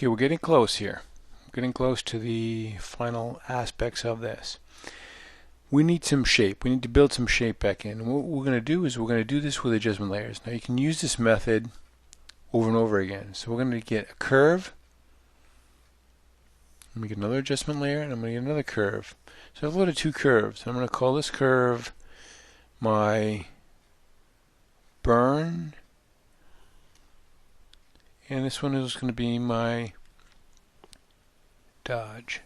Okay, we're getting close here. Getting close to the final aspects of this. We need some shape. We need to build some shape back in. And what we're going to do is we're going to do this with adjustment layers. Now you can use this method over and over again. So we're going to get a curve. Let me get another adjustment layer, and I'm going to get another curve. So I've loaded two curves. I'm going to call this curve my burn, and this one is going to be my dodge.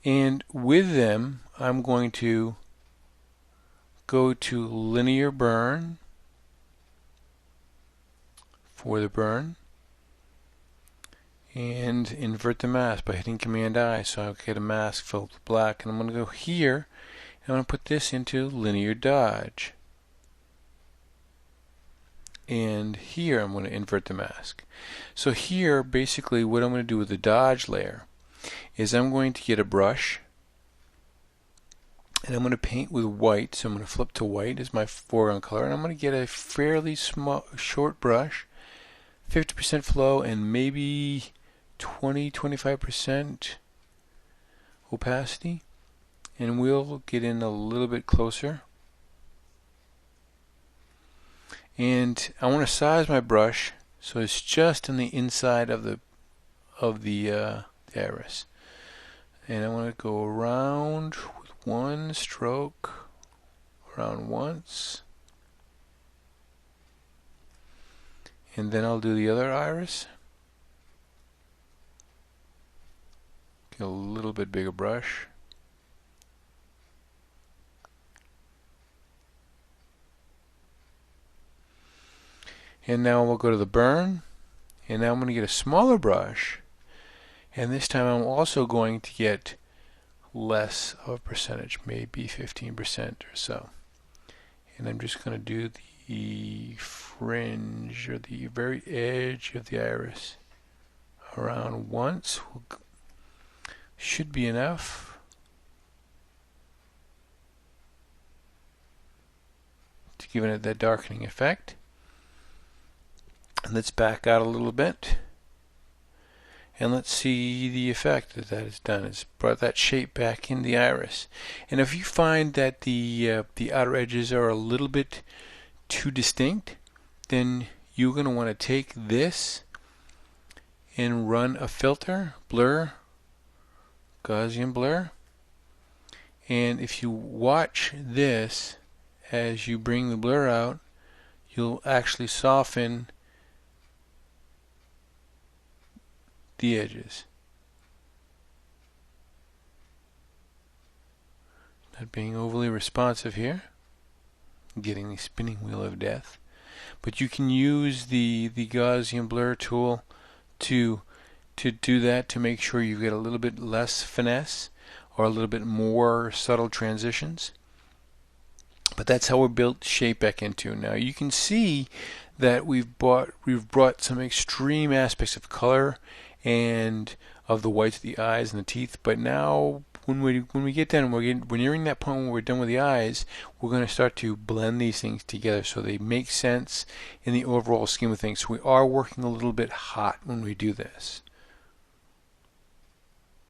And with them, I'm going to go to linear burn for the burn and invert the mask by hitting Command I. So I'll get a mask filled with black, and I'm going to go here and I'm going to put this into linear dodge. And here I'm going to invert the mask. So here basically what I'm going to do with the dodge layer is I'm going to get a brush and I'm going to paint with white. So I'm going to flip to white as my foreground color, and I'm going to get a fairly small short brush, 50% flow and maybe 20-25% opacity, and we'll get in a little bit closer. And I want to size my brush so it's just on the inside of the iris. And I want to go around with one stroke, around once, and then I'll do the other iris. Get a little bit bigger brush. And now we'll go to the burn, and now I'm going to get a smaller brush, and this time I'm also going to get less of a percentage, maybe 15% or so. And I'm just going to do the fringe or the very edge of the iris around once. Should be enough to give it that darkening effect. And let's back out a little bit, and let's see the effect that has done. It's brought that shape back in the iris. And if you find that the outer edges are a little bit too distinct, then you're going to want to take this and run a filter, blur, Gaussian blur. And if you watch this as you bring the blur out, you'll actually soften the edges. Not being overly responsive here, getting the spinning wheel of death. But you can use the Gaussian blur tool to do that, to make sure you get a little bit less finesse or a little bit more subtle transitions. But that's how we're built shape back into. Now you can see that we've brought some extreme aspects of color and of the whites of the eyes and the teeth. But now when we get done, we're nearing that point when we're done with the eyes, we're going to start to blend these things together so they make sense in the overall scheme of things. So we are working a little bit hot when we do this.